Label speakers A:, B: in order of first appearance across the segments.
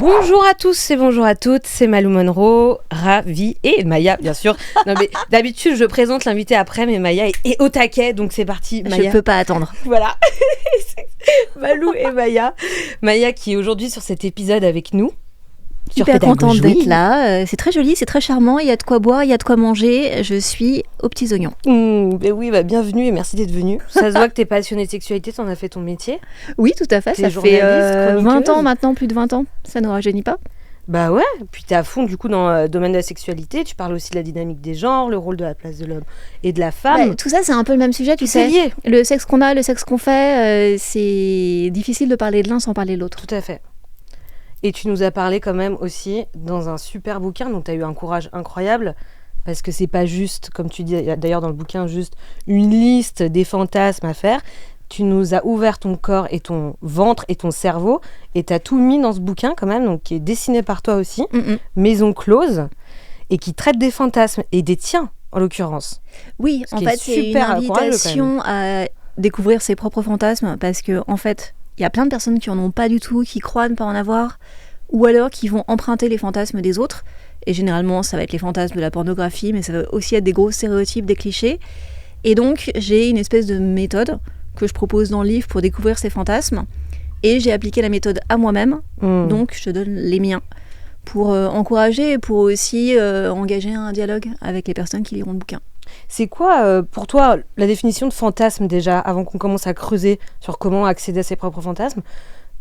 A: Bonjour à tous et bonjour à toutes, c'est Malou Monroe, ravie, et Maya bien sûr. Non mais d'habitude je présente l'invité après, mais Maya est au taquet, donc c'est parti. Maya.
B: Je peux pas attendre.
A: Voilà, Malou et Maya. Maya qui est aujourd'hui sur cet épisode avec nous.
B: Super contente d'être là, c'est très joli, c'est très charmant, il y a de quoi boire, il y a de quoi manger, je suis aux petits oignons.
A: Ben oui, bienvenue et merci d'être venue. Ça se voit que t'es passionnée de sexualité, t'en as fait ton métier.
B: Oui, tout à fait, ça fait 20 ans maintenant, plus de 20 ans, ça ne rajeunit pas.
A: Bah ouais, puis t'es à fond du coup dans le domaine de la sexualité, tu parles aussi de la dynamique des genres, le rôle de la place de l'homme et de la femme.
B: Tout ça c'est un peu le même sujet, tu sais.
A: Lié.
B: Le sexe qu'on a, le sexe qu'on fait, c'est difficile de parler de l'un sans parler de l'autre.
A: Tout à fait. Et tu nous as parlé quand même aussi dans un super bouquin, donc tu as eu un courage incroyable, parce que c'est pas juste, comme tu dis d'ailleurs dans le bouquin, juste une liste des fantasmes à faire. Tu nous as ouvert ton corps et ton ventre et ton cerveau, et tu as tout mis dans ce bouquin quand même, donc qui est dessiné par toi aussi, Maison close, et qui traite des fantasmes, et des tiens en l'occurrence.
B: Oui, en fait c'est une invitation à découvrir ses propres fantasmes, parce que en fait... Il y a plein de personnes qui en ont pas du tout, qui croient ne pas en avoir, ou alors qui vont emprunter les fantasmes des autres. Et généralement, ça va être les fantasmes de la pornographie, mais ça va aussi être des gros stéréotypes, des clichés. Et donc, j'ai une espèce de méthode que je propose dans le livre pour découvrir ces fantasmes. Et j'ai appliqué la méthode à moi-même, donc je te donne les miens, pour encourager et pour aussi engager un dialogue avec les personnes qui liront le bouquin.
A: C'est quoi, pour toi, la définition de fantasme déjà, avant qu'on commence à creuser sur comment accéder à ses propres fantasmes?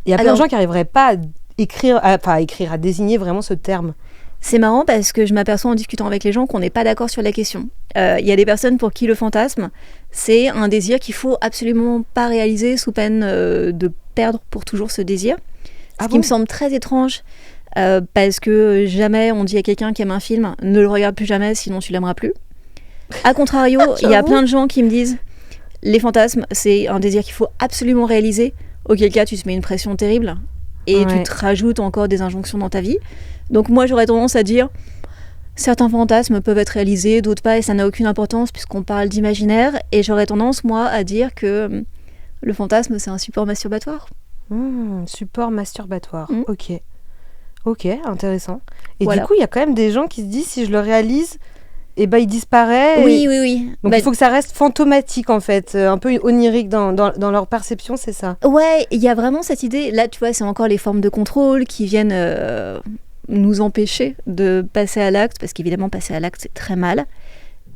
A: Il y a plein de gens qui n'arriveraient pas à désigner vraiment ce terme.
B: C'est marrant parce que je m'aperçois en discutant avec les gens qu'on n'est pas d'accord sur la question. Il y a des personnes pour qui le fantasme, c'est un désir qu'il ne faut absolument pas réaliser sous peine de perdre pour toujours ce désir. Ce qui me semble très étrange, parce que jamais on dit à quelqu'un qui aime un film, ne le regarde plus jamais, sinon tu l'aimeras plus. A contrario, il y a plein de gens qui me disent les fantasmes, c'est un désir qu'il faut absolument réaliser, auquel cas tu te mets une pression terrible et tu te rajoutes encore des injonctions dans ta vie. Donc moi j'aurais tendance à dire certains fantasmes peuvent être réalisés, d'autres pas, et ça n'a aucune importance puisqu'on parle d'imaginaire, et j'aurais tendance moi à dire que le fantasme c'est un support masturbatoire.
A: Support masturbatoire, ok, intéressant. Et
B: voilà.
A: Du coup il y a quand même des gens qui se disent si je le réalise, et il disparaît.
B: Oui.
A: Donc il faut que ça reste fantomatique en fait, un peu onirique dans leur perception, c'est ça?
B: Ouais, il y a vraiment cette idée, là tu vois, c'est encore les formes de contrôle qui viennent nous empêcher de passer à l'acte, parce qu'évidemment passer à l'acte c'est très mal.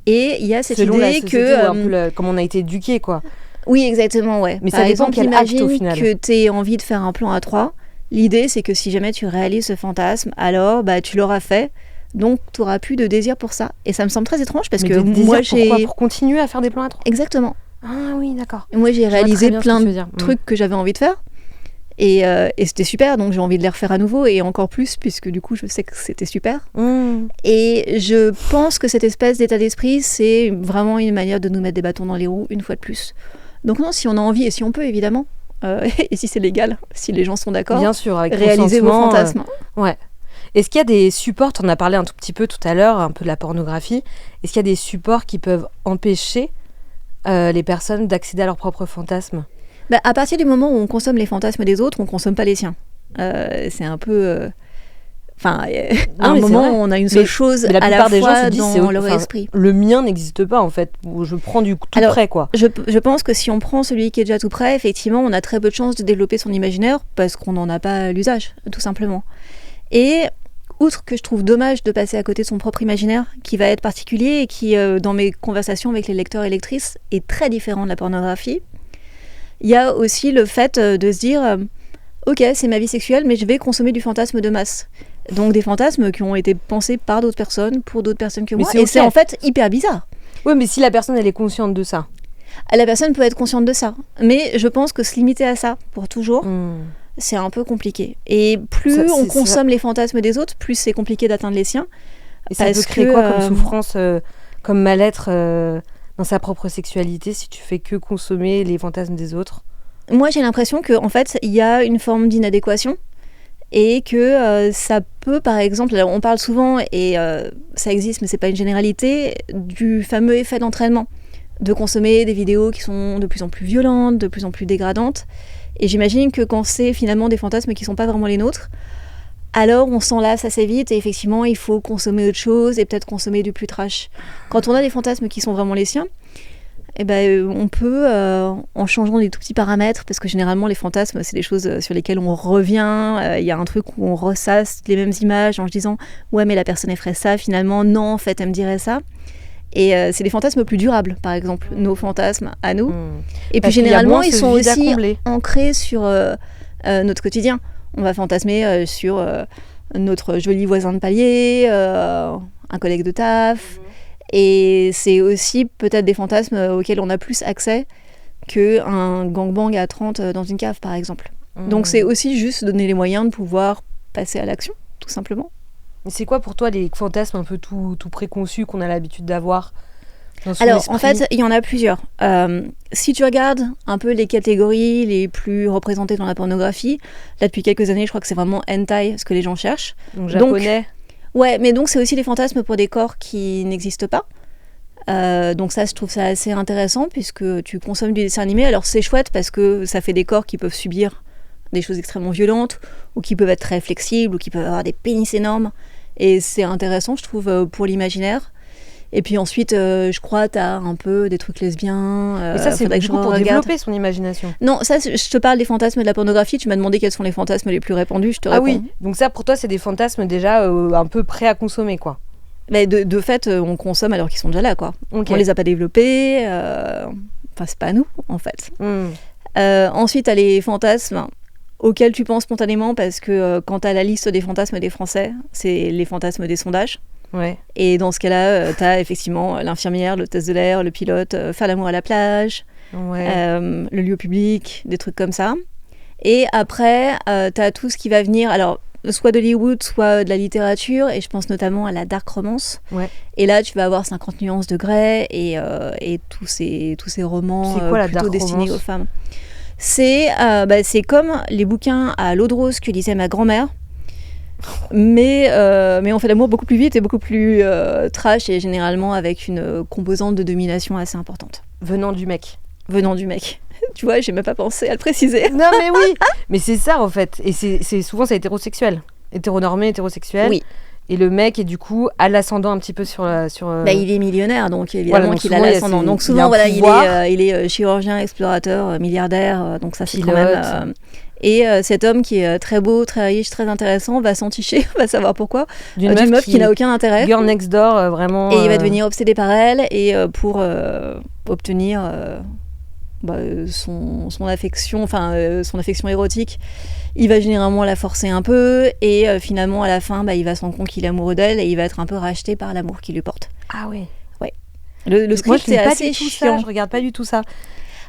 B: Et il y a cette idée la société,
A: que... comme on a été éduqué quoi.
B: Oui, exactement, ouais.
A: Mais
B: par
A: ça
B: exemple,
A: dépend quel acte au final.
B: Que tu aies envie de faire un plan à 3, l'idée c'est que si jamais tu réalises ce fantasme, alors tu l'auras fait. Donc, tu n'auras plus de désir pour ça. Et ça me semble très étrange parce que moi,
A: pourquoi ? Pour continuer à faire des plans à 3 ?
B: Exactement.
A: Ah oui, d'accord.
B: Et moi, j'ai réalisé plein de trucs que j'avais envie de faire. Et c'était super, donc j'ai envie de les refaire à nouveau. Et encore plus, puisque du coup, je sais que c'était super. Et je pense que cette espèce d'état d'esprit, c'est vraiment une manière de nous mettre des bâtons dans les roues, une fois de plus. Donc non, si on a envie, et si on peut, évidemment, et si c'est légal, si les gens sont d'accord,
A: bien sûr, avec
B: réaliser vos fantasmes.
A: Ouais. Est-ce qu'il y a des supports, tu en as parlé un tout petit peu tout à l'heure, un peu de la pornographie, est-ce qu'il y a des supports qui peuvent empêcher les personnes d'accéder à leurs propres fantasmes ?
B: À partir du moment où on consomme les fantasmes des autres, on ne consomme pas les siens. C'est un peu... à un moment, on a une seule chose à la fois dans leur esprit.
A: Le mien n'existe pas, en fait. Je prends du tout près, quoi.
B: Je pense que si on prend celui qui est déjà tout près, effectivement, on a très peu de chances de développer son imaginaire parce qu'on n'en a pas l'usage, tout simplement. Et outre que je trouve dommage de passer à côté de son propre imaginaire, qui va être particulier et qui, dans mes conversations avec les lecteurs et lectrices, est très différent de la pornographie, il y a aussi le fait de se dire ok, c'est ma vie sexuelle, mais je vais consommer du fantasme de masse. Donc des fantasmes qui ont été pensés par d'autres personnes, pour d'autres personnes que moi, et c'est en fait hyper bizarre.
A: Oui, mais si la personne, elle est consciente de ça.
B: La personne peut être consciente de ça, mais je pense que se limiter à ça pour toujours... c'est un peu compliqué. Et plus on consomme les fantasmes des autres, plus c'est compliqué d'atteindre les siens.
A: Et ça peut créer quoi comme souffrance, comme mal-être dans sa propre sexualité si tu fais que consommer les fantasmes des autres?
B: Moi, j'ai l'impression qu'en fait, il y a une forme d'inadéquation et que ça peut, par exemple, alors on parle souvent, et ça existe, mais c'est pas une généralité, du fameux effet d'entraînement, de consommer des vidéos qui sont de plus en plus violentes, de plus en plus dégradantes. Et j'imagine que quand c'est finalement des fantasmes qui ne sont pas vraiment les nôtres, alors on s'en lasse assez vite et effectivement il faut consommer autre chose et peut-être consommer du plus trash. Quand on a des fantasmes qui sont vraiment les siens, eh ben, on peut, en changeant des tout petits paramètres, parce que généralement les fantasmes c'est des choses sur lesquelles on revient, il y a un truc où on ressasse les mêmes images en se disant ouais mais la personne elle ferait ça, finalement non en fait elle me dirait ça. Et c'est des fantasmes plus durables, par exemple, nos fantasmes à nous. Et puis généralement ils sont aussi ancrés sur notre quotidien. On va fantasmer sur notre joli voisin de palier, un collègue de taf. Et c'est aussi peut-être des fantasmes auxquels on a plus accès qu'un gangbang à 30 dans une cave, par exemple. Donc c'est aussi juste donner les moyens de pouvoir passer à l'action, tout simplement.
A: Mais c'est quoi pour toi les fantasmes un peu tout préconçus qu'on a l'habitude d'avoir dans son
B: Alors,
A: esprit ?
B: en fait, il y en a plusieurs. Si tu regardes un peu les catégories les plus représentées dans la pornographie, là, depuis quelques années, je crois que c'est vraiment hentai, ce que les gens cherchent.
A: Donc japonais.
B: Ouais, mais donc c'est aussi des fantasmes pour des corps qui n'existent pas. Donc ça, je trouve ça assez intéressant puisque tu consommes du dessin animé. Alors c'est chouette parce que ça fait des corps qui peuvent subir des choses extrêmement violentes ou qui peuvent être très flexibles ou qui peuvent avoir des pénis énormes. Et c'est intéressant, je trouve, pour l'imaginaire. Et puis ensuite, je crois, t'as un peu des trucs lesbiens.
A: Mais ça, c'est du coup pour développer son imagination.
B: Non, ça, je te parle des fantasmes de la pornographie. Tu m'as demandé quels sont les fantasmes les plus répandus. Je te réponds.
A: Ah oui, donc ça, pour toi, c'est des fantasmes déjà un peu prêts à consommer, quoi.
B: Mais de fait, on consomme alors qu'ils sont déjà là, quoi. Okay. On les a pas développés. Enfin, c'est pas à nous, en fait. Ensuite, t'as les fantasmes auxquels tu penses spontanément parce que quand t'as la liste des fantasmes des Français, c'est les fantasmes des sondages.
A: Ouais.
B: Et dans ce cas-là, t'as effectivement l'infirmière, l'hôtesse de l'air, le pilote, faire l'amour à la plage, le lieu public, des trucs comme ça. Et après, t'as tout ce qui va venir, alors soit d'Hollywood, soit de la littérature, et je pense notamment à la dark romance.
A: Ouais.
B: Et là, tu vas avoir 50 nuances de Grey et tous ces romans plutôt destinés aux femmes. C'est comme les bouquins à l'eau de rose que lisait ma grand-mère. Mais on fait l'amour beaucoup plus vite et beaucoup plus trash et généralement avec une composante de domination assez importante.
A: Venant du mec.
B: Tu vois, j'ai même pas pensé à le préciser.
A: Non mais oui, mais c'est ça en fait. Et c'est souvent c'est hétérosexuel. Hétéronormé, hétérosexuel.
B: Oui.
A: Et le mec est du coup à l'ascendant un petit peu sur...
B: il est millionnaire, donc évidemment qu'il a l'ascendant. Donc souvent, il est chirurgien, explorateur, milliardaire, donc ça fait quand même... Et cet homme qui est très beau, très riche, très intéressant, va s'enticher, va savoir pourquoi, d'une meuf qui n'a aucun intérêt.
A: Girl next door, vraiment...
B: Et il va devenir obsédé par elle, et pour obtenir son affection, son affection érotique, il va généralement la forcer un peu, et finalement, à la fin, il va se rendre compte qu'il est amoureux d'elle, et il va être un peu racheté par l'amour qu'il lui porte.
A: Ah oui.
B: Ouais. Le script, c'est assez chiant.
A: Je regarde pas du tout ça.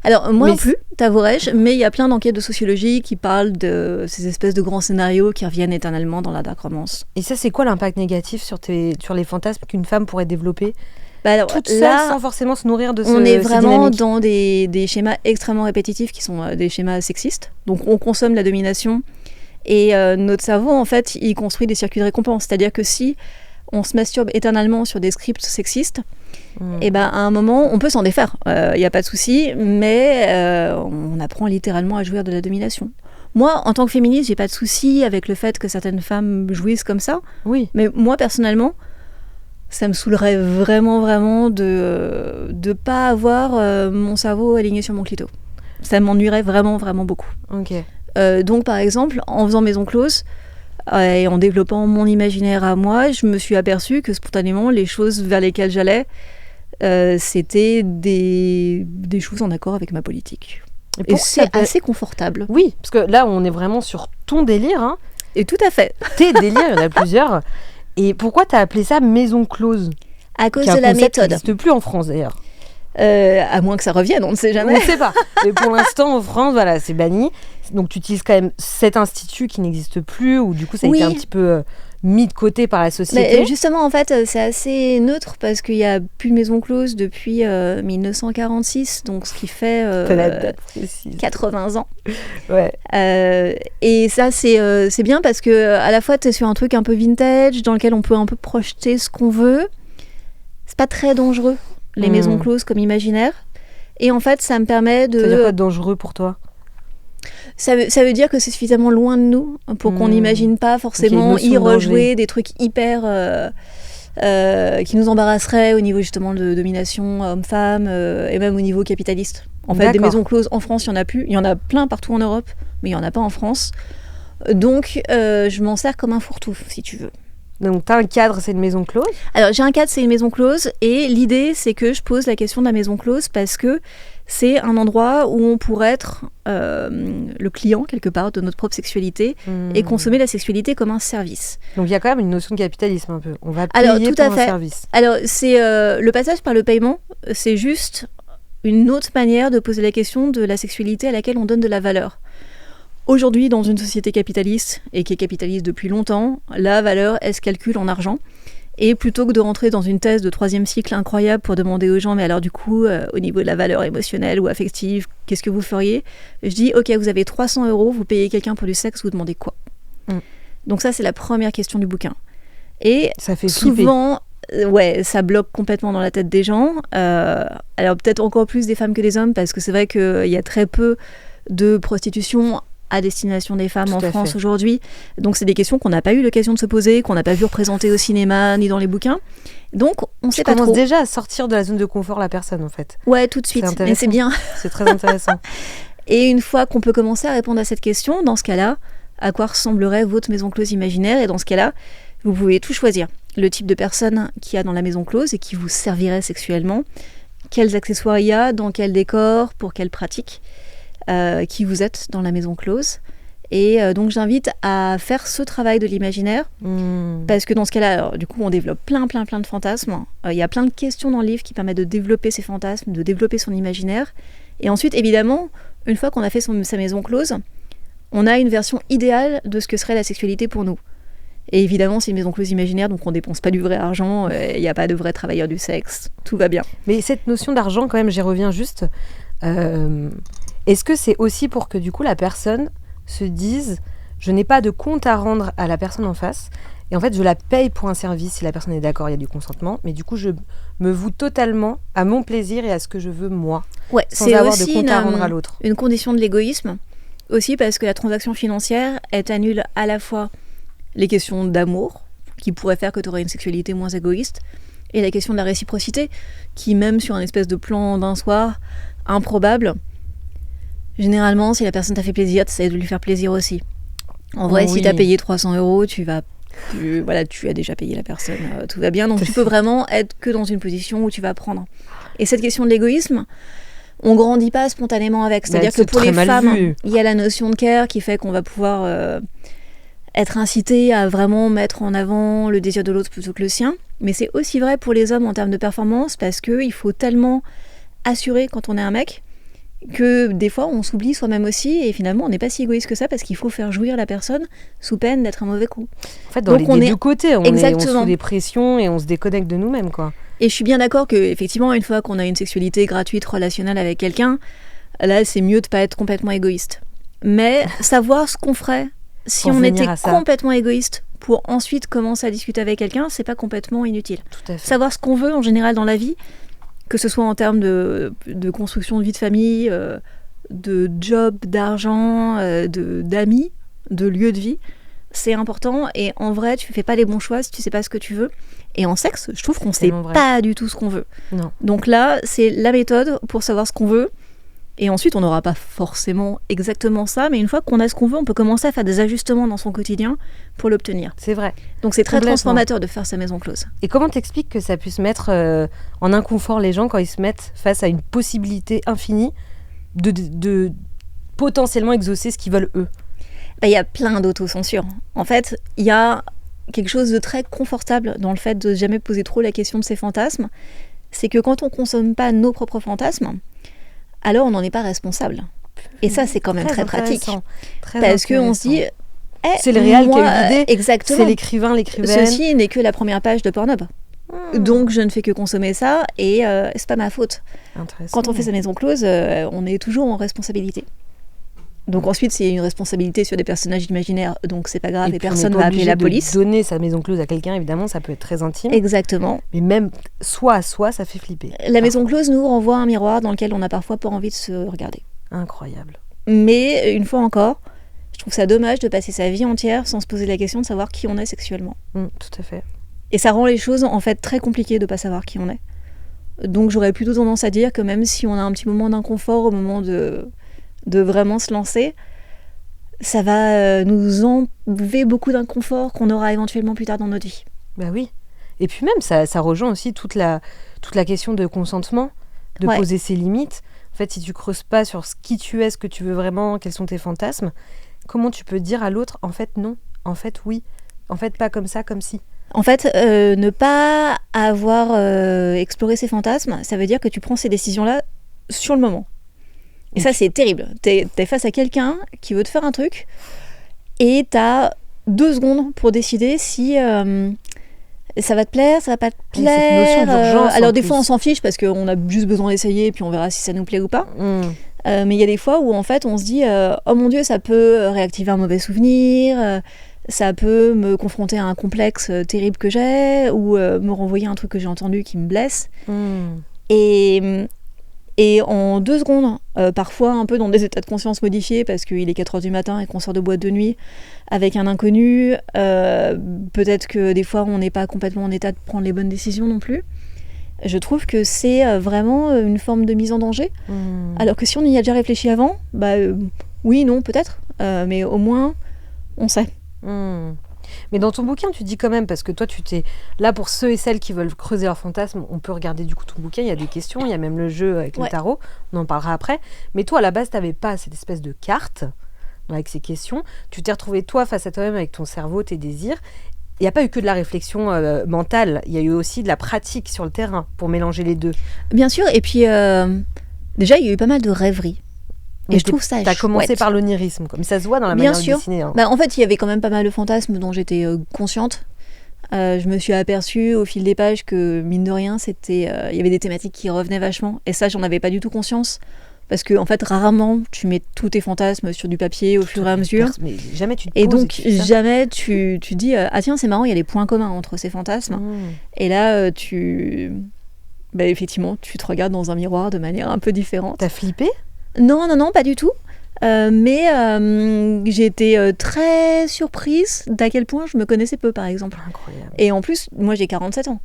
B: Alors, moi non plus, t'avouerais-je, mais il y a plein d'enquêtes de sociologie qui parlent de ces espèces de grands scénarios qui reviennent éternellement dans la dark romance.
A: Et ça, c'est quoi l'impact négatif sur les fantasmes qu'une femme pourrait développer toute seule, sans forcément se nourrir de
B: on est vraiment dans des schémas extrêmement répétitifs qui sont des schémas sexistes. Donc, on consomme la domination et notre cerveau, en fait, il construit des circuits de récompense. C'est-à-dire que si on se masturbe éternellement sur des scripts sexistes, et à un moment, on peut s'en défaire, il n'y a pas de souci, mais on apprend littéralement à jouir de la domination. Moi, en tant que féministe, j'ai pas de souci avec le fait que certaines femmes jouissent comme ça.
A: Oui.
B: Mais moi, personnellement, ça me saoulerait vraiment de pas avoir mon cerveau aligné sur mon clito. Ça m'ennuierait vraiment beaucoup.
A: Ok.
B: Donc, par exemple, en faisant Maison Close, et en développant mon imaginaire à moi, je me suis aperçue que spontanément, les choses vers lesquelles j'allais, c'était des choses en accord avec ma politique. Et c'est assez confortable.
A: Oui, parce que là, on est vraiment sur ton délire. Hein.
B: Et tout à fait.
A: Tes délires, il y en a plusieurs. Et pourquoi tu as appelé ça Maison Close ?
B: À cause de la méthode.
A: Ça n'existe plus en France, d'ailleurs.
B: À moins que ça revienne, on ne sait jamais.
A: On ne sait pas. Mais pour l'instant, en France, voilà, c'est banni. Donc, tu utilises quand même cet institut qui n'existe plus, ou du coup, ça a été un petit peu mis de côté par la société.
B: Mais justement, en fait, c'est assez neutre parce qu'il n'y a plus de Maison Close depuis 1946, donc ce qui fait 80 ans.
A: Ouais.
B: Et ça, c'est bien parce que à la fois, tu es sur un truc un peu vintage dans lequel on peut un peu projeter ce qu'on veut. C'est pas très dangereux, les maisons closes comme imaginaire. Et en fait, ça me permet de...
A: C'est-à-dire quoi de dangereux pour toi ?
B: Ça veut dire que c'est suffisamment loin de nous pour qu'on n'imagine pas forcément
A: Donc, il y a
B: y
A: une notion de danger.
B: rejouer des trucs hyper qui nous embarrasseraient au niveau justement de domination homme-femme et même au niveau capitaliste. En fait, des
A: D'accord.
B: maisons closes en France, il y en a plus. Il y en a plein partout en Europe, mais il y en a pas en France. Donc, je m'en sers comme un fourre-tout, si tu veux.
A: Donc, tu as un cadre, c'est une maison close.
B: Alors, j'ai un cadre, c'est une maison close, et l'idée, c'est que je pose la question de la maison close parce que c'est un endroit où on pourrait être le client, quelque part, de notre propre sexualité et consommer la sexualité comme un service.
A: Donc, il y a quand même une notion de capitalisme un peu. On va
B: Alors,
A: payer
B: tout
A: pour
B: à
A: un
B: fait.
A: service.
B: Alors, c'est le passage par le paiement, c'est juste une autre manière de poser la question de la sexualité à laquelle on donne de la valeur. Aujourd'hui, dans une société capitaliste, et qui est capitaliste depuis longtemps, la valeur, elle se calcule en argent. Et plutôt que de rentrer dans une thèse de 3e cycle incroyable pour demander aux gens, mais alors du coup, au niveau de la valeur émotionnelle ou affective, qu'est-ce que vous feriez ? Je dis, ok, vous avez 300 €, vous payez quelqu'un pour du sexe, vous demandez quoi ? Donc ça, c'est la première question du bouquin. Et
A: Ça fait flipper.
B: souvent, ouais, ça bloque complètement dans la tête des gens. Alors peut-être encore plus des femmes que des hommes, parce que c'est vrai qu'il y a très peu de prostitution à destination des femmes
A: Tout
B: en
A: à
B: France
A: fait.
B: aujourd'hui. Donc c'est des questions qu'on n'a pas eu l'occasion de se poser, qu'on n'a pas vu représenter au cinéma ni dans les bouquins. Donc on ne
A: Tu
B: sait pas
A: commences
B: trop.
A: déjà à sortir de la zone de confort la personne, en fait.
B: Ouais, tout de suite.
A: C'est
B: Mais c'est
A: intéressant.
B: bien.
A: C'est très intéressant.
B: Et une fois qu'on peut commencer à répondre à cette question, dans ce cas-là, à quoi ressemblerait votre maison close imaginaire ? Et dans ce cas-là, vous pouvez tout choisir. Le type de personne qu'il y a dans la maison close et qui vous servirait sexuellement, quels accessoires il y a, dans quel décor, pour quelle pratique, qui vous êtes dans la maison close. Et donc j'invite à faire ce travail de l'imaginaire, parce que dans ce cas-là, alors, du coup, on développe plein de fantasmes. Il y a plein de questions dans le livre qui permettent de développer ces fantasmes, de développer son imaginaire. Et ensuite, évidemment, une fois qu'on a fait sa maison close, on a une version idéale de ce que serait la sexualité pour nous. Et évidemment, c'est une maison close imaginaire, donc on dépense pas du vrai argent, il n'y a pas de vrais travailleurs du sexe, tout va bien.
A: Mais cette notion d'argent, quand même, j'y reviens juste. Est-ce que c'est aussi pour que, du coup, la personne se dise « je n'ai pas de compte à rendre à la personne en face », et en fait, je la paye pour un service si la personne est d'accord, il y a du consentement, mais du coup, je me voue totalement à mon plaisir et à ce que je veux, moi,
B: Ouais,
A: sans
B: c'est
A: avoir de
B: aussi
A: compte à rendre à l'autre.
B: une condition de l'égoïsme, aussi parce que la transaction financière, elle annule à la fois les questions d'amour, qui pourraient faire que tu aurais une sexualité moins égoïste, et la question de la réciprocité, qui même sur un espèce de plan d'un soir improbable, généralement, si la personne t'a fait plaisir, tu essaies de lui faire plaisir aussi. En vrai, si
A: oui.
B: tu as payé 300 €, tu as déjà payé la personne, tout va bien. Donc tu peux vraiment être que dans une position où tu vas prendre. Et cette question de l'égoïsme, on grandit pas spontanément avec. C'est-à-dire que
A: c'est
B: pour
A: très
B: les
A: mal
B: femmes,
A: vu.
B: il y a la notion de care qui fait qu'on va pouvoir être incité à vraiment mettre en avant le désir de l'autre plutôt que le sien. Mais c'est aussi vrai pour les hommes en termes de performance, parce qu'il faut tellement assurer quand on est un mec que des fois on s'oublie soi-même aussi, et finalement on n'est pas si égoïste que ça, parce qu'il faut faire jouir la personne sous peine d'être un mauvais coup.
A: En fait, dans
B: Donc
A: les
B: on
A: des
B: est-
A: deux côtés, on est
B: Exactement.
A: sous des pressions et on se déconnecte de nous-mêmes, quoi.
B: Et je suis bien d'accord que effectivement, une fois qu'on a une sexualité gratuite, relationnelle avec quelqu'un, là c'est mieux de pas être complètement égoïste. Mais savoir ce qu'on ferait si
A: Pour
B: on
A: venir
B: était
A: à ça.
B: complètement égoïste pour ensuite commencer à discuter avec quelqu'un, c'est pas complètement inutile.
A: Tout à fait.
B: Savoir ce qu'on veut en général dans la vie, que ce soit en termes de construction de vie de famille, de job, d'argent, d'amis, de lieu de vie, c'est important. Et en vrai, tu fais pas les bons choix si tu sais pas ce que tu veux. Et en sexe, je trouve qu'on sait
A: tellement vrai.
B: pas du tout ce qu'on veut.
A: Non.
B: Donc là, c'est la méthode pour savoir ce qu'on veut. Et ensuite, on n'aura pas forcément exactement ça, mais une fois qu'on a ce qu'on veut, on peut commencer à faire des ajustements dans son quotidien pour l'obtenir.
A: C'est vrai.
B: Donc c'est très
A: Complètement.
B: transformateur de faire sa maison close.
A: Et comment t'expliques que ça puisse mettre en inconfort les gens quand ils se mettent face à une possibilité infinie de potentiellement exaucer ce qu'ils veulent eux ?
B: Il y a plein d'autocensure. En fait, il y a quelque chose de très confortable dans le fait de jamais poser trop la question de ses fantasmes. C'est que quand on consomme pas nos propres fantasmes, alors on n'en est pas responsable. Et ça, c'est quand même très pratique.
A: intéressant. Très
B: Parce qu'on se dit...
A: C'est le réal qui a eu l'idée.
B: Exactement.
A: c'est l'écrivaine.
B: Ceci n'est que la première page de Pornhub. Donc je ne fais que consommer ça et c'est pas ma faute.
A: Intéressant.
B: Quand on fait sa maison close, on est toujours en responsabilité. Donc ensuite, c'est une responsabilité sur des personnages imaginaires, donc c'est pas grave et
A: puis, on
B: personne
A: n'est pas
B: va appeler la
A: obligé de
B: police.
A: donner sa maison close à quelqu'un, évidemment, ça peut être très intime.
B: Exactement.
A: Mais même soi à soi, ça fait flipper.
B: La maison close nous renvoie à un miroir dans lequel on n'a parfois pas envie de se regarder.
A: Incroyable.
B: Mais une fois encore, je trouve ça dommage de passer sa vie entière sans se poser la question de savoir qui on est sexuellement.
A: Tout à fait.
B: Et ça rend les choses en fait très compliquées de pas savoir qui on est. Donc j'aurais plutôt tendance à dire que même si on a un petit moment d'inconfort au moment de vraiment se lancer, ça va nous enlever beaucoup d'inconfort qu'on aura éventuellement plus tard dans notre vie.
A: Bah oui. Et puis même, ça rejoint aussi toute la question de consentement, de poser ses limites. En fait, si tu creuses pas sur qui tu es, ce que tu veux vraiment, quels sont tes fantasmes, comment tu peux dire à l'autre, en fait non, en fait oui, en fait pas comme ça, comme si.
B: En fait, ne pas avoir exploré ses fantasmes, ça veut dire que tu prends ces décisions-là sur le moment. Et ça, c'est terrible. T'es face à quelqu'un qui veut te faire un truc et t'as 2 secondes pour décider si ça va te plaire, ça va pas te plaire.
A: Cette notion d'urgence,
B: alors des fois, on s'en fiche parce qu'on a juste besoin d'essayer et puis on verra si ça nous plaît ou pas. Mais il y a des fois où en fait, on se dit oh mon Dieu, ça peut réactiver un mauvais souvenir, ça peut me confronter à un complexe terrible que j'ai ou me renvoyer un truc que j'ai entendu qui me blesse. Et en 2 secondes, parfois un peu dans des états de conscience modifiés parce qu'il est 4h du matin et qu'on sort de boîte de nuit avec un inconnu, peut-être que des fois on n'est pas complètement en état de prendre les bonnes décisions non plus. Je trouve que c'est vraiment une forme de mise en danger. Alors que si on y a déjà réfléchi avant, oui, non, peut-être, mais au moins on sait.
A: Mais dans ton bouquin, tu dis quand même, parce que toi, tu t'es là pour ceux et celles qui veulent creuser leur fantasme, on peut regarder du coup ton bouquin, il y a des questions, il y a même le jeu avec le tarot, on en parlera après. Mais toi, à la base, tu n'avais pas cette espèce de carte avec ces questions. Tu t'es retrouvé toi face à toi-même avec ton cerveau, tes désirs. Il n'y a pas eu que de la réflexion mentale, il y a eu aussi de la pratique sur le terrain pour mélanger les deux.
B: Bien sûr, et puis déjà, il y a eu pas mal de rêveries. Et je trouve ça chouette.
A: T'as commencé par l'onirisme, comme ça se voit dans la manière de dessiner. Hein.
B: En fait, il y avait quand même pas mal de fantasmes dont j'étais consciente. Je me suis aperçue au fil des pages que, mine de rien, il y avait des thématiques qui revenaient vachement. Et ça, j'en avais pas du tout conscience. Parce que, en fait, rarement, tu mets tous tes fantasmes sur du papier au fur et à mesure.
A: Mais jamais tu te
B: poses. Et donc, jamais tu dis ah tiens, c'est marrant, il y a des points communs entre ces fantasmes. Et là, effectivement, tu te regardes dans un miroir de manière un peu différente.
A: T'as flippé ?
B: Non, pas du tout. Mais j'ai été très surprise d'à quel point je me connaissais peu, par exemple.
A: Incroyable.
B: Et en plus, moi, j'ai 47 ans.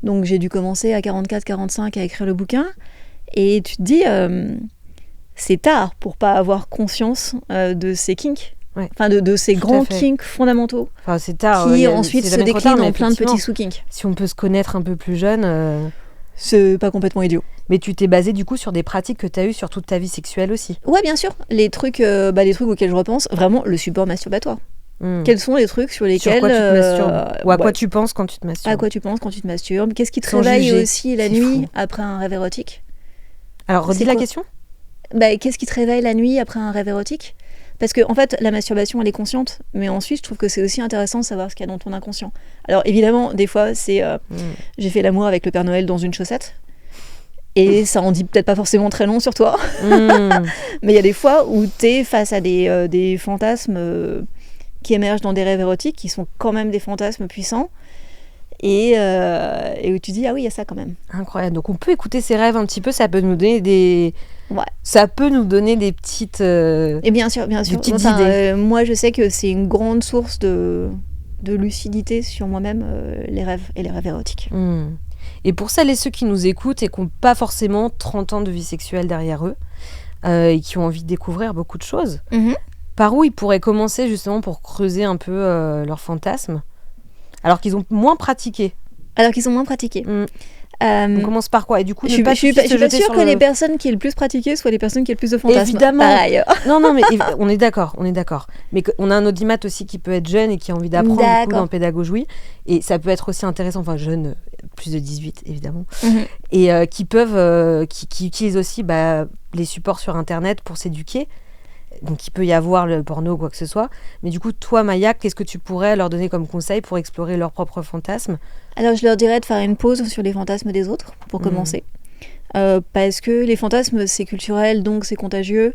B: Donc, j'ai dû commencer à 44-45 à écrire le bouquin. Et tu te dis, c'est tard pour pas avoir conscience de ces kinks.
A: Ouais.
B: Enfin, de ces grands kinks fondamentaux.
A: Enfin, c'est tard.
B: Qui ensuite se déclinent en plein de petits sous-kinks.
A: Si on peut se connaître un peu plus jeune...
B: C'est pas complètement idiot.
A: Mais tu t'es basé du coup sur des pratiques que tu as eues sur toute ta vie sexuelle aussi.
B: Ouais, bien sûr. Les trucs auxquels je repense, vraiment le support masturbatoire. Quels sont les trucs sur lesquels...
A: Sur quoi tu te masturbes ou à quoi tu penses quand tu te masturbes?
B: À quoi tu penses quand tu te masturbes? Qu'est-ce qui te réveille aussi la nuit après un rêve érotique?
A: Alors, redis la question.
B: Qu'est-ce qui te réveille la nuit après un rêve érotique? Parce que, en fait, la masturbation, elle est consciente, mais ensuite, je trouve que c'est aussi intéressant de savoir ce qu'il y a dans ton inconscient. Alors, évidemment, des fois, c'est j'ai fait l'amour avec le Père Noël dans une chaussette, et ça en dit peut-être pas forcément très long sur toi, mais il y a des fois où t'es face à des fantasmes qui émergent dans des rêves érotiques, qui sont quand même des fantasmes puissants, et où tu dis, ah oui, il y a ça quand même.
A: Incroyable. Donc, on peut écouter ces rêves un petit peu, ça peut nous donner des... Ça peut nous donner des petites
B: et bien sûr.
A: Petites idées.
B: Moi, je sais que c'est une grande source de lucidité sur moi-même, les rêves et les rêves érotiques.
A: Et pour celles et ceux qui nous écoutent et qui n'ont pas forcément 30 ans de vie sexuelle derrière eux et qui ont envie de découvrir beaucoup de choses, par où ils pourraient commencer justement pour creuser un peu leurs fantasmes alors qu'ils ont moins pratiqué? On commence par quoi? Et du coup,
B: je suis pas sûre que les personnes qui aient le plus pratiqué soient les personnes qui aient le plus de fantasmes.
A: Évidemment.
B: Par ailleurs.
A: Non, mais on est d'accord. Mais on a un audimat aussi qui peut être jeune et qui a envie d'apprendre du coup, dans pédagogie. Et ça peut être aussi intéressant, enfin jeune, plus de 18 évidemment, et qui utilisent aussi les supports sur Internet pour s'éduquer. Donc il peut y avoir le porno ou quoi que ce soit. Mais du coup, toi, Maya, qu'est-ce que tu pourrais leur donner comme conseil pour explorer leurs propres fantasmes?
B: Alors, je leur dirais de faire une pause sur les fantasmes des autres, pour commencer. Parce que les fantasmes, c'est culturel, donc c'est contagieux.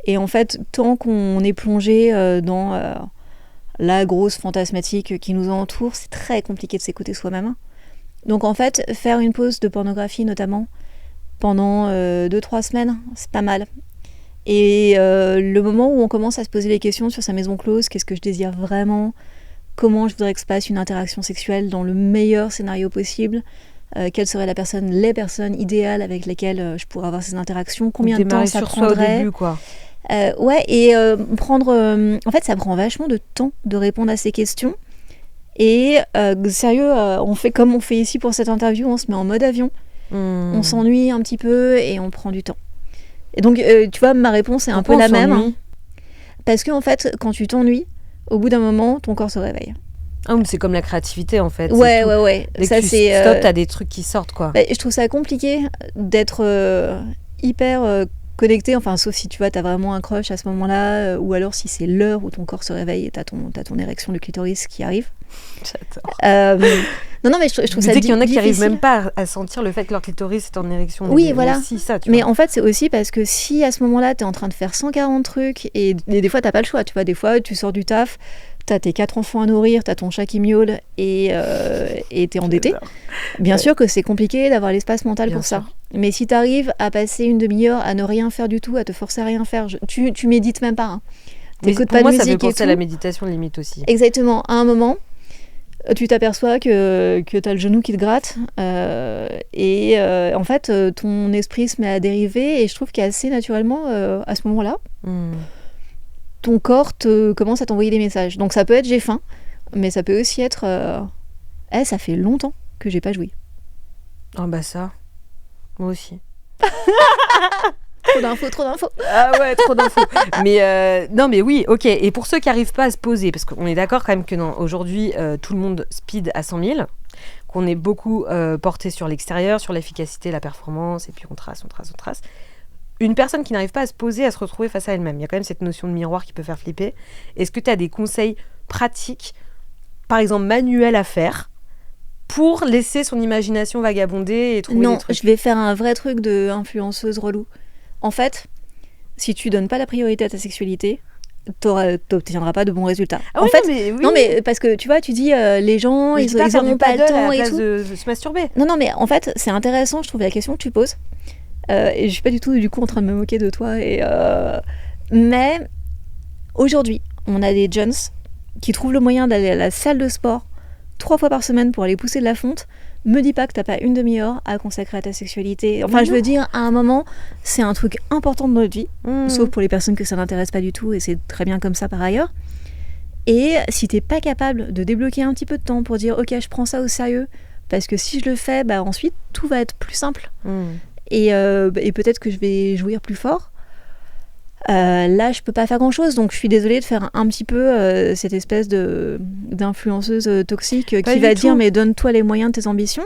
B: Et en fait, tant qu'on est plongé dans la grosse fantasmatique qui nous entoure, c'est très compliqué de s'écouter soi-même. Donc en fait, faire une pause de pornographie, notamment, pendant 2-3 semaines, c'est pas mal. Et le moment où on commence à se poser les questions sur sa maison close, qu'est-ce que je désire vraiment, comment je voudrais que se passe une interaction sexuelle dans le meilleur scénario possible, quelles seraient les personnes idéales avec lesquelles je pourrais avoir ces interactions, combien de temps ça prendrait.
A: Démarrer sur soi au début, quoi.
B: Ouais, et en fait, ça prend vachement de temps de répondre à ces questions. Et sérieux, on fait comme on fait ici pour cette interview, on se met en mode avion, on s'ennuie un petit peu et on prend du temps. Et donc, tu vois, ma réponse est un peu la même. Hein, parce que, en fait, quand tu t'ennuies, au bout d'un moment, ton corps se réveille.
A: Ah, c'est comme la créativité, en fait.
B: Ouais.
A: Dès que tu stops, t'as des trucs qui sortent, quoi.
B: Je trouve ça compliqué d'être hyper connecté, enfin, sauf si tu vois, t'as vraiment un crush à ce moment-là, ou alors si c'est l'heure où ton corps se réveille et t'as ton érection du clitoris qui arrive.
A: J'adore.
B: Non, mais je trouve ça
A: difficile. Qu'il y en a qui
B: n'arrivent
A: même pas à sentir le fait que leur clitoris est en érection.
B: Oui, voilà.
A: Aussi, ça, tu
B: mais
A: vois.
B: En fait, c'est aussi parce que si à ce moment-là, t'es en train de faire 140 trucs, et des fois, t'as pas le choix, tu vois, des fois, tu sors du taf, t'as tes 4 enfants à nourrir, t'as ton chat qui miaule, et t'es endetté. Bien sûr que c'est compliqué d'avoir l'espace mental pour ça. Mais si t'arrives à passer une demi-heure à ne rien faire du tout, à te forcer à rien faire, tu médites même pas. Hein.
A: T'écoutes pas de musique, ça fait penser à la méditation limite aussi.
B: Exactement. À un moment, tu t'aperçois que t'as le genou qui te gratte, et en fait, ton esprit se met à dériver, et je trouve qu'assez naturellement, à ce moment-là, ton corps commence à t'envoyer des messages. Donc ça peut être j'ai faim, mais ça peut aussi être ça fait longtemps que j'ai pas joué.
A: Ah bah ça, moi aussi.
B: Trop d'infos.
A: Ah ouais, trop d'infos. Mais non, mais oui, ok. Et pour ceux qui n'arrivent pas à se poser, parce qu'on est d'accord quand même que aujourd'hui, tout le monde speed à 100 000, qu'on est beaucoup porté sur l'extérieur, sur l'efficacité, la performance, et puis on trace. Une personne qui n'arrive pas à se poser, à se retrouver face à elle-même, il y a quand même cette notion de miroir qui peut faire flipper. Est-ce que tu as des conseils pratiques, par exemple manuels à faire, pour laisser son imagination vagabonder et trouver des trucs?
B: Non, je vais faire un vrai truc de influenceuse relou. En fait, si tu donnes pas la priorité à ta sexualité, t'obtiendras pas de bons résultats.
A: Ah
B: en
A: oui,
B: fait,
A: oui.
B: Non, mais parce que tu vois, tu dis les gens, ils n'auront pas le temps et tout.
A: De se masturber.
B: Non, mais en fait, c'est intéressant, je trouve, la question que tu poses. Et je suis pas du tout, du coup, en train de me moquer de toi. Mais aujourd'hui, on a des jeunes qui trouvent le moyen d'aller à la salle de sport 3 fois par semaine pour aller pousser de la fonte. Me dis pas que t'as pas une demi-heure à consacrer à ta sexualité. Enfin, je veux dire, à un moment, c'est un truc important de notre vie, sauf pour les personnes que ça n'intéresse pas du tout, et c'est très bien comme ça par ailleurs. Et si t'es pas capable de débloquer un petit peu de temps pour dire, ok, je prends ça au sérieux, parce que si je le fais, bah ensuite, tout va être plus simple. Et peut-être que je vais jouir plus fort. Là, je peux pas faire grand-chose, donc je suis désolée de faire un petit peu cette espèce d'influenceuse toxique qui va dire mais donne-toi les moyens de tes ambitions.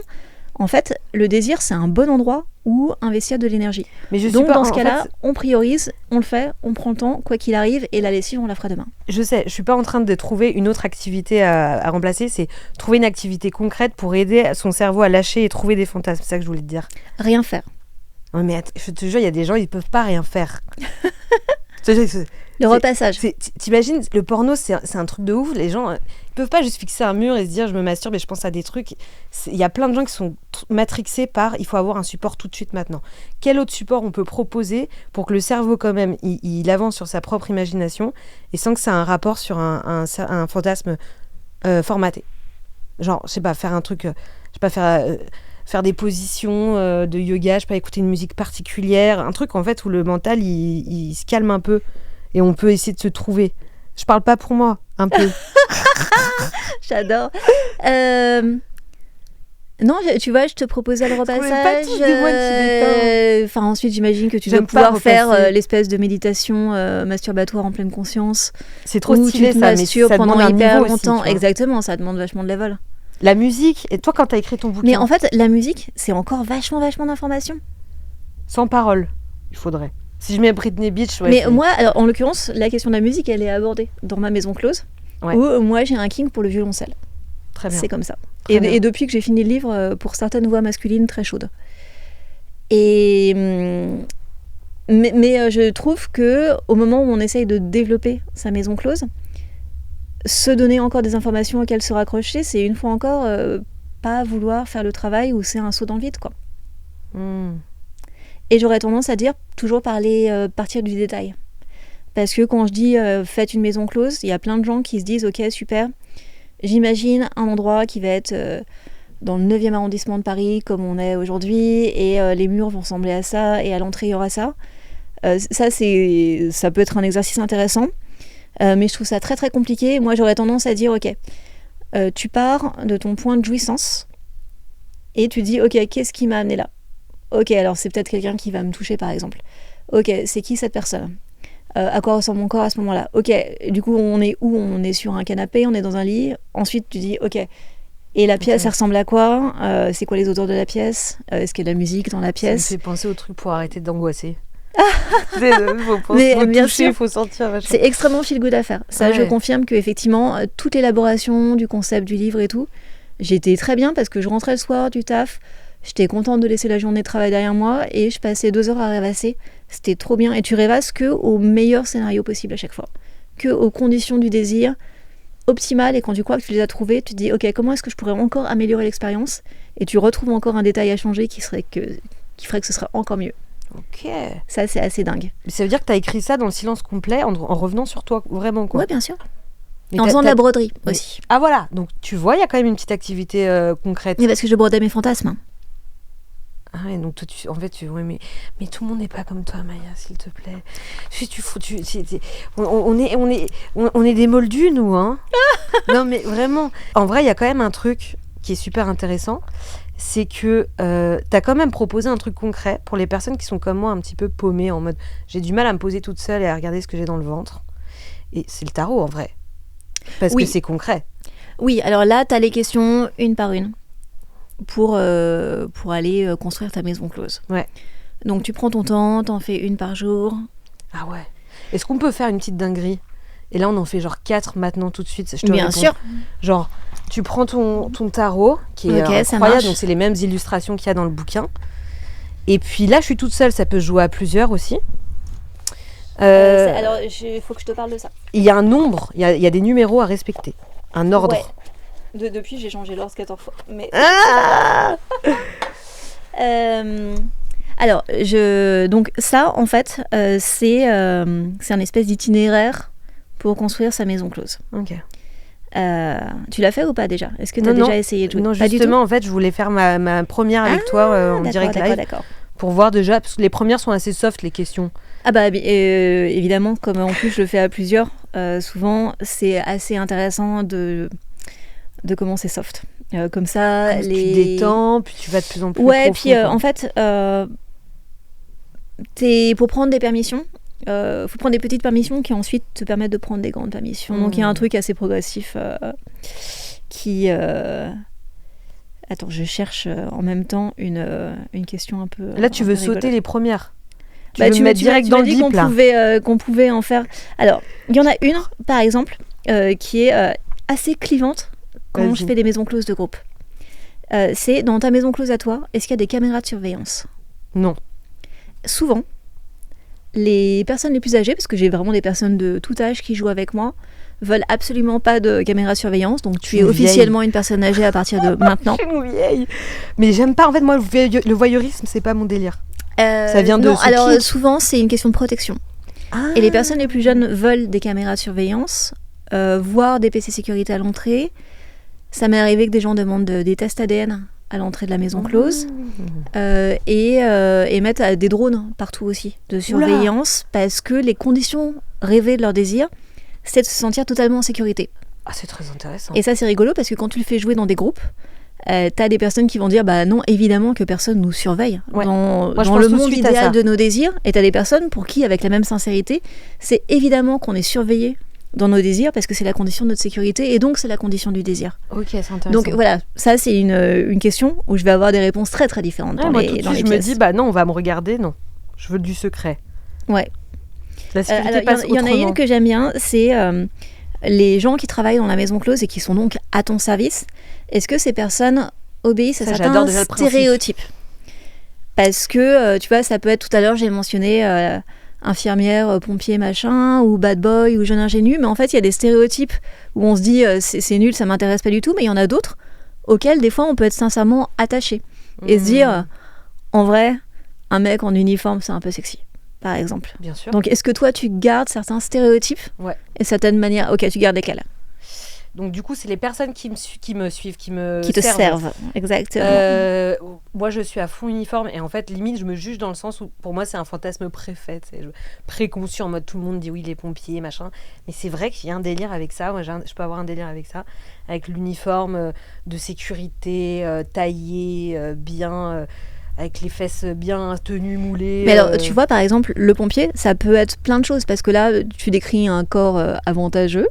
B: En fait, le désir, c'est un bon endroit où investir de l'énergie. Donc dans ce cas-là, on priorise, on le fait, on prend le temps, quoi qu'il arrive, et la lessive, on la fera demain.
A: Je sais, je suis pas en train de trouver une autre activité à remplacer, c'est trouver une activité concrète pour aider son cerveau à lâcher et trouver des fantasmes, c'est ça que je voulais te dire.
B: Rien faire.
A: Non mais je te jure, il y a des gens, ils peuvent pas rien faire.
B: Le repassage.
A: T'imagines, le porno, c'est un truc de ouf. Les gens, ils peuvent pas juste fixer un mur et se dire je me masturbe et je pense à des trucs. Il y a plein de gens qui sont matrixés par il faut avoir un support tout de suite maintenant. Quel autre support on peut proposer pour que le cerveau quand même il avance sur sa propre imagination et sans que ça ait un rapport sur un fantasme formaté. Genre, je sais pas, faire un truc, je sais pas, faire des positions de yoga, je sais pas, écouter une musique particulière, un truc en fait où le mental il se calme un peu et on peut essayer de se trouver. Je parle pas pour moi, un peu.
B: J'adore. Non, tu vois, je te proposais le repassage. Enfin, ensuite, j'imagine que tu dois pouvoir faire l'espèce de méditation masturbatoire en pleine conscience.
A: C'est trop stylé,
B: ça, mais ça
A: pendant
B: demande hyper longtemps.
A: Aussi,
B: exactement, ça demande vachement de level.
A: La musique, et toi quand t'as écrit ton bouquin.
B: Mais en fait, la musique, c'est encore vachement d'informations.
A: Sans parole, il faudrait. Si je mets Britney Beach... Ouais,
B: mais moi, alors, en l'occurrence, la question de la musique, elle est abordée dans ma maison close, où moi j'ai un king pour le violoncelle.
A: Très bien.
B: C'est comme ça. Et depuis que j'ai fini le livre, pour certaines voix masculines très chaudes. Et... Mais je trouve qu'au moment où on essaye de développer sa maison close, se donner encore des informations auxquelles se raccrocher, c'est une fois encore pas vouloir faire le travail où c'est un saut dans le vide, quoi. Et j'aurais tendance à dire toujours partir du détail. Parce que quand je dis faites une maison close, il y a plein de gens qui se disent ok, super, j'imagine un endroit qui va être dans le 9e arrondissement de Paris, comme on est aujourd'hui, et les murs vont ressembler à ça, et à l'entrée, il y aura ça. Ça peut être un exercice intéressant, mais je trouve ça très très compliqué. Moi, j'aurais tendance à dire ok, tu pars de ton point de jouissance, et tu dis ok, qu'est-ce qui m'a amené là ? Ok, alors c'est peut-être quelqu'un qui va me toucher par exemple. Ok, c'est qui cette personne ? À quoi ressemble mon corps à ce moment-là ? Ok, du coup on est où ? On est sur un canapé, on est dans un lit. Ensuite tu dis ok, et la pièce elle ressemble à quoi ? C'est quoi les odeurs de la pièce ? Est-ce qu'il y a de la musique dans la pièce ?
A: Ça me fait penser au truc pour arrêter d'angoisser.
B: Faut
A: bien
B: toucher,
A: sûr, faut sentir. Machin.
B: C'est extrêmement feel good à faire. Ça, je confirme que effectivement toute l'élaboration du concept du livre et tout, j'étais très bien parce que je rentrais le soir du taf. J'étais contente de laisser la journée de travail derrière moi et je passais 2 heures à rêvasser. C'était trop bien. Et tu rêvasses qu'au meilleur scénario possible à chaque fois. Qu'aux conditions du désir optimales. Et quand tu crois que tu les as trouvées, tu te dis ok, comment est-ce que je pourrais encore améliorer l'expérience ? Et tu retrouves encore un détail à changer qui ferait que ce serait encore mieux.
A: Ok.
B: Ça, c'est assez dingue.
A: Mais ça veut dire que tu as écrit ça dans le silence complet en revenant sur toi, vraiment quoi.
B: Ouais, bien sûr. En faisant de la broderie aussi.
A: Ah voilà, donc tu vois, il y a quand même une petite activité concrète.
B: Mais parce que je brodais mes fantasmes.
A: Ah ouais, donc toi, ouais, mais tout le monde n'est pas comme toi, Maya, s'il te plaît. On est des moldus, nous, hein. Non, mais vraiment. En vrai, il y a quand même un truc qui est super intéressant, c'est que t'as quand même proposé un truc concret pour les personnes qui sont comme moi un petit peu paumées, en mode j'ai du mal à me poser toute seule et à regarder ce que j'ai dans le ventre. Et c'est le tarot, en vrai. Parce que c'est concret.
B: Oui, alors là, t'as les questions une par une. Pour aller construire ta maison close.
A: Ouais.
B: Donc tu prends ton temps, t'en fais une par jour.
A: Ah ouais. Est-ce qu'on peut faire une petite dinguerie ? Et là, on en fait genre 4 maintenant tout de suite.
B: Bien sûr.
A: Genre, tu prends ton tarot, qui est incroyable, donc c'est les mêmes illustrations qu'il y a dans le bouquin. Et puis là, je suis toute seule, ça peut se jouer à plusieurs aussi.
B: Alors, il faut que je te parle de ça.
A: Il y a un nombre, il y a des numéros à respecter. Un ordre.
B: Ouais. Depuis, j'ai changé l'ordre 14 fois. Mais... Alors, donc ça, en fait, c'est un espèce d'itinéraire pour construire sa maison close.
A: Ok.
B: Tu l'as fait ou pas déjà ? Est-ce que tu as déjà essayé de jouer ?
A: Non, justement, en fait, je voulais faire ma première avec toi en direct live.
B: D'accord.
A: Pour voir déjà, parce que les premières sont assez soft, les questions.
B: Ah bah évidemment, comme en plus je le fais à plusieurs, souvent c'est assez intéressant de commencer soft. Comme ça,
A: tu détends, puis tu vas de plus en plus profond.
B: Ouais, puis en fait, pour prendre des permissions, faut prendre des petites permissions qui ensuite te permettent de prendre des grandes permissions. Donc il y a un truc assez progressif qui... Attends, je cherche en même temps une question un peu...
A: Là, tu veux
B: rigolote.
A: Sauter les premières.
B: Tu me mettre direct dans le deep, là. Qu'on pouvait en faire... Alors, il y en a une, par exemple, qui est assez clivante quand je fais des maisons closes de groupe. C'est dans ta maison close à toi, est-ce qu'il y a des caméras de surveillance ?
A: Non.
B: Souvent, les personnes les plus âgées, parce que j'ai vraiment des personnes de tout âge qui jouent avec moi, veulent absolument pas de caméra de surveillance, donc tu es officiellement une personne âgée à partir de maintenant.
A: Je suis une vieille. Mais j'aime pas, en fait, moi, le voyeurisme, c'est pas mon délire. Ça vient de...
B: Non, alors souvent, c'est une question de protection. Et les personnes les plus jeunes veulent des caméras de surveillance, voire des PC sécurité à l'entrée. Ça m'est arrivé que des gens demandent des tests ADN à l'entrée de la maison close et mettent des drones partout aussi de surveillance. Oula. Parce que les conditions rêvées de leur désir, c'est de se sentir totalement en sécurité.
A: Ah, c'est très intéressant.
B: Et ça, c'est rigolo parce que quand tu le fais jouer dans des groupes, t'as des personnes qui vont dire bah non, évidemment que personne nous surveille dans le monde idéal de nos désirs. Et t'as des personnes pour qui, avec la même sincérité, c'est évidemment qu'on est surveillé dans nos désirs parce que c'est la condition de notre sécurité et donc c'est la condition du désir.
A: Ok, c'est intéressant.
B: Donc voilà, ça c'est une question où je vais avoir des réponses très très différentes dans les pièces.
A: Je me dis bah non, on va me regarder, non. Je veux du secret.
B: Ouais.
A: La sécurité passe autrement.
B: Il y en a une que j'aime bien, c'est les gens qui travaillent dans la maison close et qui sont donc à ton service. Est-ce que ces personnes obéissent à certains stéréotypes ? Parce que, tu vois, ça peut être, tout à l'heure, j'ai mentionné infirmière, pompier, machin, ou bad boy, ou jeune ingénu, mais en fait, il y a des stéréotypes où on se dit c'est nul, ça m'intéresse pas du tout, mais il y en a d'autres auxquels, des fois, on peut être sincèrement attaché. Et se dire, en vrai, un mec en uniforme, c'est un peu sexy, par exemple.
A: Bien sûr.
B: Donc, est-ce que toi, tu gardes certains stéréotypes
A: Ouais.
B: et certaines manières? Ok, tu gardes lesquels?
A: Donc du coup, c'est les personnes qui me suivent, qui
B: te servent. Exactement.
A: Moi, je suis à fond uniforme et en fait, limite, je me juge dans le sens où, pour moi, c'est un fantasme préfet, préconçu en mode tout le monde dit oui, les pompiers, machin. Mais c'est vrai qu'il y a un délire avec ça. Moi, je peux avoir un délire avec ça, avec l'uniforme de sécurité taillé, bien. Avec les fesses bien tenues, moulées.
B: Mais alors, tu vois, par exemple, le pompier, ça peut être plein de choses parce que là, tu décris un corps avantageux.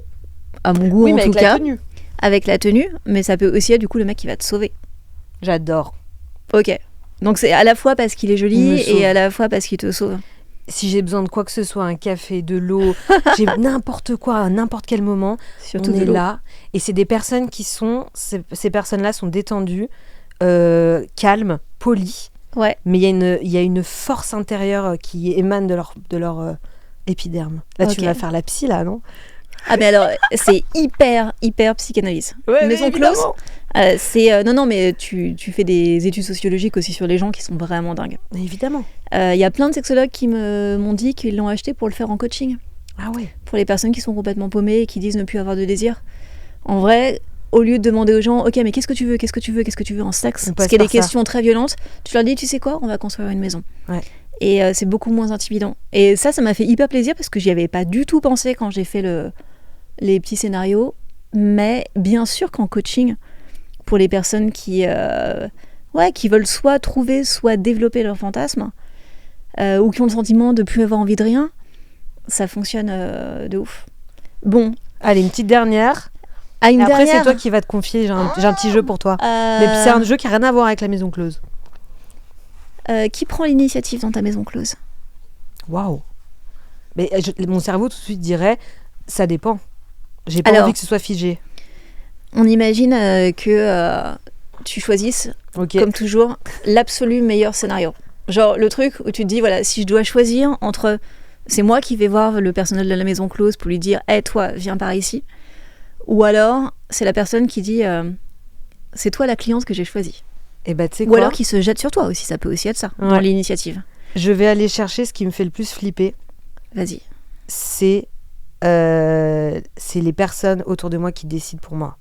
B: À mon goût,
A: oui,
B: en
A: mais
B: tout
A: avec
B: cas,
A: la tenue.
B: Avec la tenue, mais ça peut aussi être du coup le mec qui va te sauver.
A: J'adore.
B: Ok. Donc c'est à la fois parce qu'il est joli et à la fois parce qu'il te sauve.
A: Si j'ai besoin de quoi que ce soit, un café, de l'eau, j'ai n'importe quoi à n'importe quel moment,
B: surtout
A: on est là. Et c'est des personnes qui sont... Ces personnes-là sont détendues, calmes, polies.
B: Ouais.
A: Mais il y a une force intérieure qui émane de leur épiderme. Là, tu vas faire la psy, là, non ?
B: Ah mais alors c'est hyper psychanalyse.
A: Ouais,
B: Maison close. C'est non mais tu fais des études sociologiques aussi sur les gens qui sont vraiment dingues.
A: Évidemment.
B: Il y a plein de sexologues qui m'ont dit qu'ils l'ont acheté pour le faire en coaching.
A: Ah ouais.
B: Pour les personnes qui sont complètement paumées et qui disent ne plus avoir de désir. En vrai, au lieu de demander aux gens, ok mais qu'est-ce que tu veux en sexe, parce qu'il y a des questions très violentes, tu leur dis tu sais quoi, on va construire une maison.
A: Ouais.
B: Et c'est beaucoup moins intimidant. Et ça m'a fait hyper plaisir parce que j'y avais pas du tout pensé quand j'ai fait les petits scénarios. Mais bien sûr qu'en coaching, pour les personnes qui veulent soit trouver, soit développer leur fantasme, ou qui ont le sentiment de plus avoir envie de rien, ça fonctionne de ouf. Bon.
A: Allez, une petite dernière.
B: Après,
A: dernière. C'est toi qui vas te confier. J'ai un petit jeu pour toi. Mais c'est un jeu qui n'a rien à voir avec la maison close.
B: Qui prend l'initiative dans ta maison close?
A: Waouh. Mais mon cerveau tout de suite dirait, ça dépend. J'ai pas envie que ce soit figé.
B: On imagine que tu choisisses, comme toujours, l'absolu meilleur scénario. Genre le truc où tu te dis, voilà, si je dois choisir entre... C'est moi qui vais voir le personnel de la maison close pour lui dire, hey, toi, viens par ici. Ou alors, c'est la personne qui dit, c'est toi la cliente que j'ai choisie.
A: Et bah,
B: ou alors qui se jette sur toi aussi, ça peut aussi être ça, dans l'initiative.
A: Je vais aller chercher ce qui me fait le plus flipper.
B: Vas-y.
A: C'est les personnes autour de moi qui décident pour moi.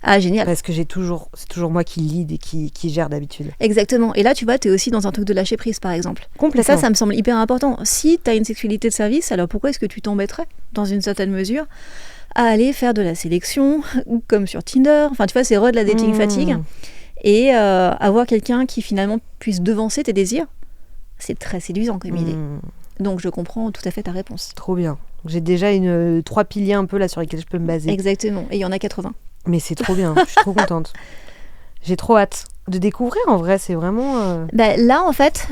B: Ah, génial.
A: Parce que c'est toujours moi qui lead et qui gère d'habitude.
B: Exactement. Et là, tu vois, t'es aussi dans un truc de lâcher prise, par exemple.
A: Complètement.
B: Ça me semble hyper important. Si t'as une sexualité de service, alors pourquoi est-ce que tu t'embêterais, dans une certaine mesure, à aller faire de la sélection, comme sur Tinder. Enfin, tu vois, c'est de la dating fatigue. Et avoir quelqu'un qui finalement puisse devancer tes désirs, c'est très séduisant comme idée. Donc je comprends tout à fait ta réponse.
A: Trop bien. J'ai déjà 3 piliers un peu là sur lesquels je peux me baser.
B: Exactement. Et il y en a 80.
A: Mais c'est trop bien. Je suis trop contente. J'ai trop hâte de découvrir. En vrai, c'est vraiment...
B: là, en fait,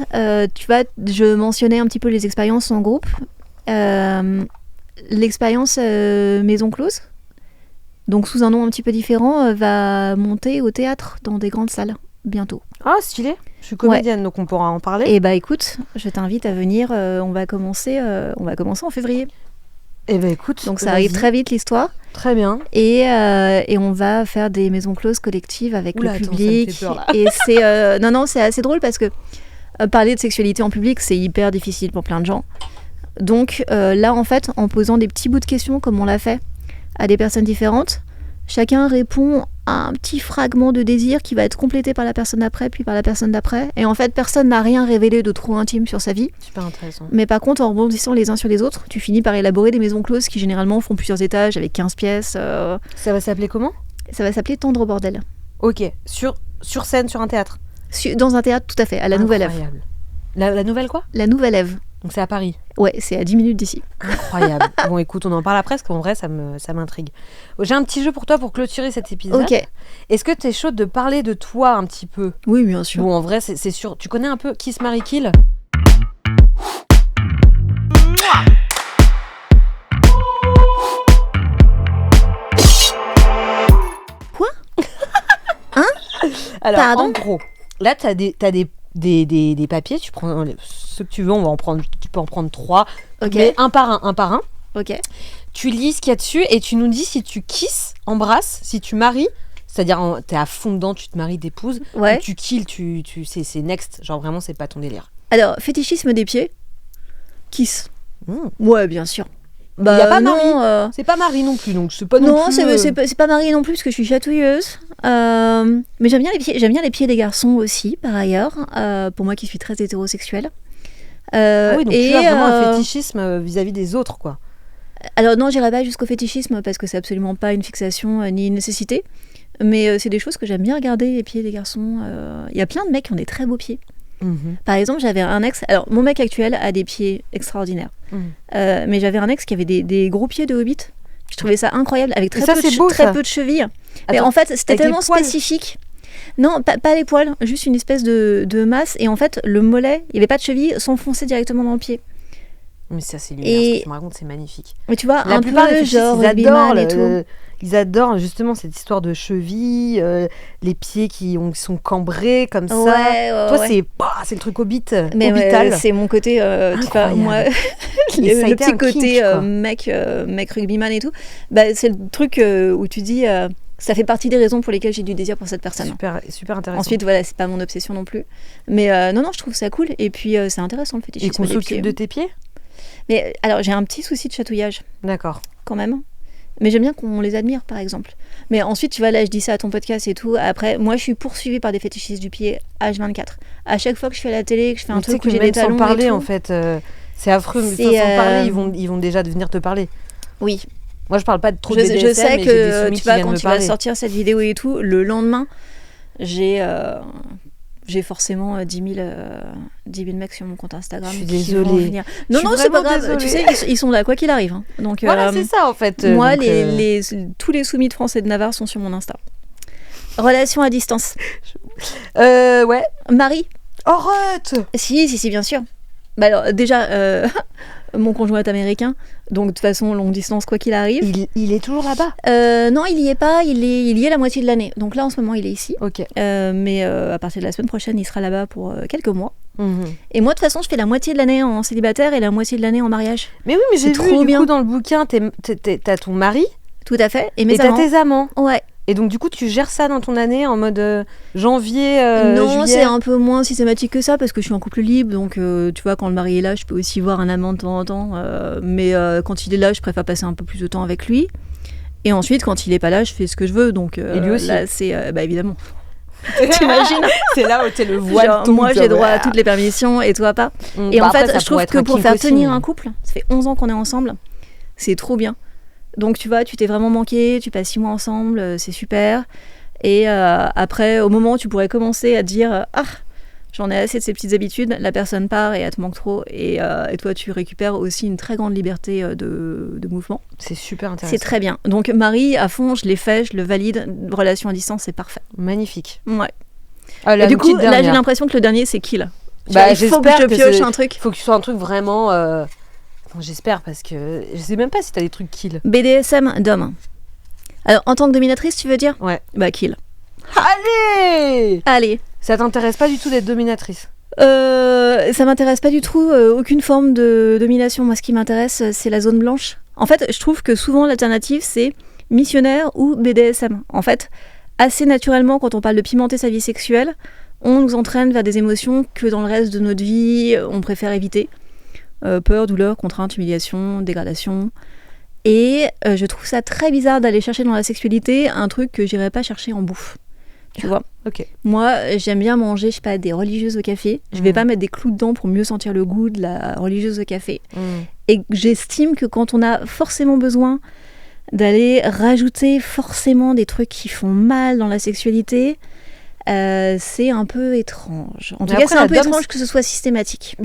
B: tu vois, je mentionnais un petit peu les expériences en groupe. L'expérience maison close, donc sous un nom un petit peu différent, va monter au théâtre dans des grandes salles bientôt.
A: Ah, stylé. Je suis comédienne, donc on pourra en parler.
B: Et bah écoute, je t'invite à venir, on va commencer en février.
A: Et bah écoute,
B: donc ça arrive très vite l'histoire.
A: Très bien.
B: Et on va faire des maisons closes collectives avec le public.
A: Ça me fait peur, là.
B: Et c'est non, c'est assez drôle parce que parler de sexualité en public, c'est hyper difficile pour plein de gens. Donc là, en fait, en posant des petits bouts de questions comme on l'a fait à des personnes différentes, chacun répond à un petit fragment de désir qui va être complété par la personne d'après, puis par la personne d'après. Et en fait, personne n'a rien révélé de trop intime sur sa vie.
A: Super intéressant.
B: Mais par contre, en rebondissant les uns sur les autres, tu finis par élaborer des maisons closes qui généralement font plusieurs étages avec 15 pièces.
A: Ça va s'appeler comment ?
B: Ça va s'appeler Tendre Bordel.
A: Ok. Sur scène, sur un théâtre ?
B: Dans un théâtre, tout à fait, à la Nouvelle Ève.
A: La Nouvelle quoi ?
B: La Nouvelle Ève.
A: Donc c'est à Paris.
B: Ouais, c'est à 10 minutes d'ici.
A: Incroyable. Bon, écoute, on en parle après parce qu'en vrai, ça m'intrigue. J'ai un petit jeu pour toi pour clôturer cet épisode.
B: Ok.
A: Est-ce que t'es chaude de parler de toi un petit peu ?
B: Oui, bien sûr.
A: Bon, en vrai, c'est sûr. Tu connais un peu Kiss, Marry, Kill ?
B: Quoi ? Hein ?
A: Alors,
B: pardon ?
A: en gros, là, t'as des papiers, tu prends ce que tu veux, tu peux en prendre 3, mais un par un.
B: Ok.
A: Tu lis ce qu'il y a dessus et tu nous dis si tu kisses, embrasses, si tu maries, c'est-à-dire t'es à fond dedans, tu te maries, t'épouses,
B: ouais.
A: ou tu kills, c'est next, genre vraiment c'est pas ton délire.
B: Alors, fétichisme des pieds. Kiss.
A: Mmh.
B: Ouais, bien sûr.
A: Il y a pas
B: non,
A: Marie. C'est pas Marie non plus, donc c'est pas non
B: non,
A: plus.
B: c'est pas Marie non plus parce que je suis chatouilleuse. Mais j'aime bien les pieds des garçons aussi, par ailleurs. Pour moi qui suis très hétérosexuelle.
A: Ah oui, donc tu as vraiment un fétichisme vis-à-vis des autres, quoi.
B: Alors non, j'irai pas jusqu'au fétichisme parce que c'est absolument pas une fixation ni une nécessité. Mais c'est des choses que j'aime bien regarder, les pieds des garçons. Il y a plein de mecs qui ont des très beaux pieds. Par exemple, j'avais un ex. Alors, mon mec actuel a des pieds extraordinaires. Mais j'avais un ex qui avait des gros pieds de hobbit. Je trouvais ça incroyable, avec très peu de chevilles. Mais en fait, c'était tellement spécifique. Non, pas les poils, juste une espèce de masse. Et en fait, le mollet, il n'y avait pas de cheville, s'enfonçait directement dans le pied.
A: Mais ça, c'est lunaire. Ce que tu me racontes, c'est magnifique.
B: Mais tu vois,
A: la
B: un
A: plupart
B: peu
A: des
B: genre
A: ils adorent
B: et tout.
A: Ils adorent justement cette histoire de cheville, les pieds qui sont cambrés comme ça. Toi, c'est le truc horbital.
B: C'est mon côté, tu vois, moi, le petit côté mec rugbyman et tout. Bah, c'est le truc où tu dis, ça fait partie des raisons pour lesquelles j'ai du désir pour cette personne.
A: Super intéressant.
B: Ensuite, voilà, c'est pas mon obsession non plus. Mais non, je trouve ça cool. Et puis, c'est intéressant le fétichisme.
A: Et qu'on s'occupe de tes pieds ?
B: Mais alors, j'ai un petit souci de chatouillage.
A: D'accord.
B: Quand même. Mais j'aime bien qu'on les admire, par exemple. Mais ensuite, tu vois, là, je dis ça à ton podcast et tout. Après, moi, je suis poursuivie par des fétichistes du pied H24. À chaque fois que je fais la télé, que je fais un truc où j'ai des talons
A: sans parler,
B: et tout,
A: en fait, c'est affreux. Mais sans parler, ils vont déjà venir te parler.
B: Oui.
A: Moi, je parle pas de trop de BDSM,
B: je sais
A: mais
B: que
A: tu vas quand
B: tu vas sortir cette vidéo et tout, le lendemain, j'ai forcément 10 000 mecs sur mon compte Instagram.
A: Je suis désolée.
B: Non, c'est pas grave. Désolée. Tu sais, ils sont là, quoi qu'il arrive. Hein. Donc,
A: voilà, c'est ça, en fait.
B: Moi, tous les soumis de France et de Navarre sont sur mon Insta. Relation à distance.
A: Ouais.
B: Marie.
A: Arrête.
B: Si, bien sûr. Bah alors, déjà, mon conjoint est américain, donc de toute façon, longue distance, quoi qu'il arrive.
A: Il est toujours là-bas ?
B: Non, il y est pas, il y est la moitié de l'année. Donc là, en ce moment, il est ici.
A: Ok.
B: Mais à partir de la semaine prochaine, il sera là-bas pour quelques mois. Et moi, de toute façon, je fais la moitié de l'année en célibataire et la moitié de l'année en mariage.
A: Mais oui, mais j'ai vu, du coup, dans le bouquin, t'as ton mari.
B: Tout à fait. Et
A: t'as tes amants.
B: Ouais.
A: Et donc, du coup, tu gères ça dans ton année en mode janvier,
B: non,
A: juillet.
B: c'est un peu moins systématique que ça parce que je suis en couple libre. Donc, tu vois, quand le mari est là, je peux aussi voir un amant de temps en temps. Mais quand il est là, je préfère passer un peu plus de temps avec lui. Et ensuite, quand il est pas là, je fais ce que je veux. Donc,
A: et lui aussi.
B: Là, c'est évidemment. T'imagines ?
A: C'est là où t'es le voile.
B: Moi, j'ai droit à toutes les permissions et toi pas. Et en fait, je trouve que pour faire tenir un couple, ça fait 11 ans qu'on est ensemble, c'est trop bien. Donc tu vois, tu t'es vraiment manqué, tu passes 6 mois ensemble, c'est super. Et après, au moment où tu pourrais commencer à te dire j'en ai assez de ces petites habitudes, la personne part et elle te manque trop. Et toi, tu récupères aussi une très grande liberté de mouvement.
A: C'est super intéressant.
B: C'est très bien. Donc Marie, à fond, je l'ai fait, je le valide. Relation à distance, c'est parfait.
A: Magnifique.
B: Ouais.
A: Et
B: du coup, là, j'ai l'impression que le dernier, c'est Kill.
A: Il
B: faut que je pioche un truc.
A: Il faut que tu sois un truc vraiment... J'espère, parce que je sais même pas si t'as des trucs Kill.
B: BDSM d'homme. Alors, en tant que dominatrice, tu veux dire ?
A: Ouais.
B: Bah, Kill.
A: Allez. Ça t'intéresse pas du tout d'être dominatrice ?
B: Ça m'intéresse pas du tout, aucune forme de domination. Moi, ce qui m'intéresse, c'est la zone blanche. En fait, je trouve que souvent, l'alternative, c'est missionnaire ou BDSM. En fait, assez naturellement, quand on parle de pimenter sa vie sexuelle, on nous entraîne vers des émotions que dans le reste de notre vie, on préfère éviter. Peur, douleur, contrainte, humiliation, dégradation. Et je trouve ça très bizarre d'aller chercher dans la sexualité un truc que j'irais pas chercher en bouffe. Tu vois ?
A: Ok.
B: Moi, j'aime bien manger, je sais pas, des religieuses au café. Je vais pas mettre des clous dedans pour mieux sentir le goût de la religieuse au café. Et j'estime que quand on a forcément besoin d'aller rajouter forcément des trucs qui font mal dans la sexualité, c'est un peu étrange. En tout cas, c'est un peu étrange que ce soit systématique.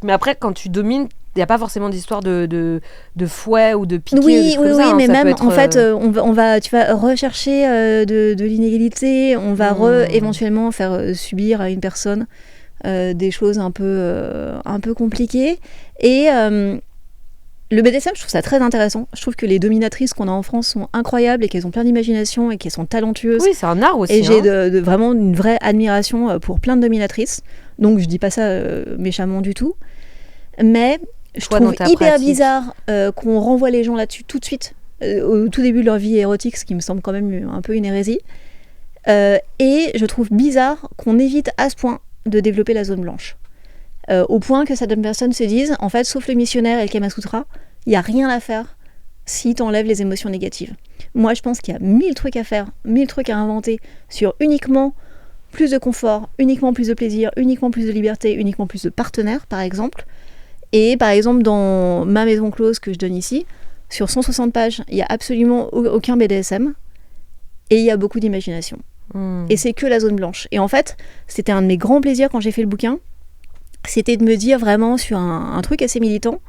A: Mais après, quand tu domines, il n'y a pas forcément d'histoire de fouet ou de piquet.
B: Oui, mais même, en fait, on va, tu vas rechercher de l'inégalité, on va éventuellement faire subir à une personne des choses un peu compliquées. Et le BDSM, je trouve ça très intéressant. Je trouve que les dominatrices qu'on a en France sont incroyables et qu'elles ont plein d'imagination et qu'elles sont talentueuses.
A: Oui, c'est un art aussi.
B: Et j'ai vraiment une vraie admiration pour plein de dominatrices. Donc, je dis pas ça méchamment du tout. Mais je trouve hyper bizarre qu'on renvoie les gens là-dessus tout de suite, au tout début de leur vie érotique, ce qui me semble quand même un peu une hérésie. Et je trouve bizarre qu'on évite à ce point de développer la zone blanche. au point que certaines personnes se disent, en fait, sauf le missionnaire et le Kama Sutra, il n'y a rien à faire si tu enlèves les émotions négatives. Moi, je pense qu'il y a 1000 trucs à faire, 1000 trucs à inventer sur uniquement plus de confort, uniquement plus de plaisir, uniquement plus de liberté, uniquement plus de partenaires, par exemple. Et par exemple, dans ma maison close que je donne ici, sur 160 pages, il n'y a absolument aucun BDSM et il y a beaucoup d'imagination. Et c'est que la zone blanche. Et en fait, c'était un de mes grands plaisirs quand j'ai fait le bouquin, c'était de me dire vraiment sur un truc assez militant,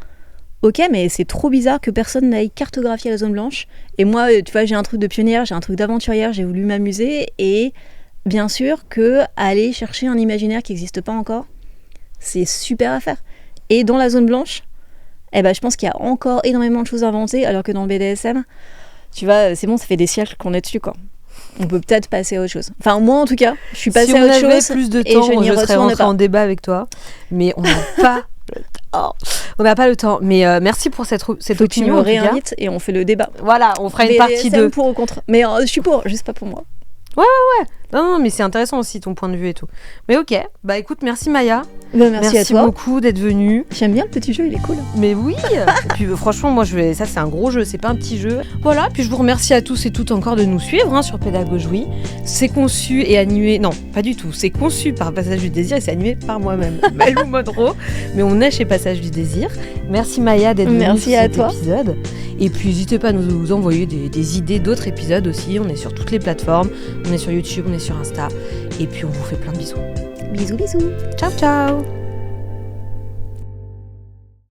B: ok, mais c'est trop bizarre que personne n'aille cartographier la zone blanche. Et moi, tu vois, j'ai un truc de pionnière, j'ai un truc d'aventurière, j'ai voulu m'amuser. Et bien sûr que aller chercher un imaginaire qui n'existe pas encore, c'est super à faire. Et dans la zone blanche, je pense qu'il y a encore énormément de choses à inventer, alors que dans le BDSM, tu vois, c'est bon, ça fait des siècles qu'on est dessus, quoi. On peut peut-être passer à autre chose. Enfin, moi, en tout cas, je suis passée à autre chose.
A: Si on avait plus de temps, je serais rentrée en débat avec toi. Mais on n'a pas le temps. On n'a pas le temps. Mais merci pour cette opinion.
B: Tu me réinvites et on fait le débat.
A: Voilà, on fera une partie 2.
B: Pour ou contre. Mais je suis pour, juste pas pour moi.
A: Ouais. Non, mais c'est intéressant aussi ton point de vue et tout. Mais ok, bah écoute, merci Maya.
B: Merci à toi.
A: Beaucoup d'être venue.
B: J'aime bien le petit jeu, il est cool.
A: Mais oui. Et puis franchement, moi ça c'est un gros jeu, c'est pas un petit jeu. Voilà, puis je vous remercie à tous et toutes encore de nous suivre sur Pédagogie. C'est conçu et animé, non, pas du tout. C'est conçu par Passage du Désir et c'est animé par moi-même, Malou Modro. Mais on est chez Passage du Désir. Merci Maya d'être venue sur cet épisode. Et puis n'hésitez pas à nous envoyer des idées d'autres épisodes aussi. On est sur toutes les plateformes, on est sur YouTube, on est sur Insta. Et puis on vous fait plein de bisous.
B: Bisous.
A: Ciao.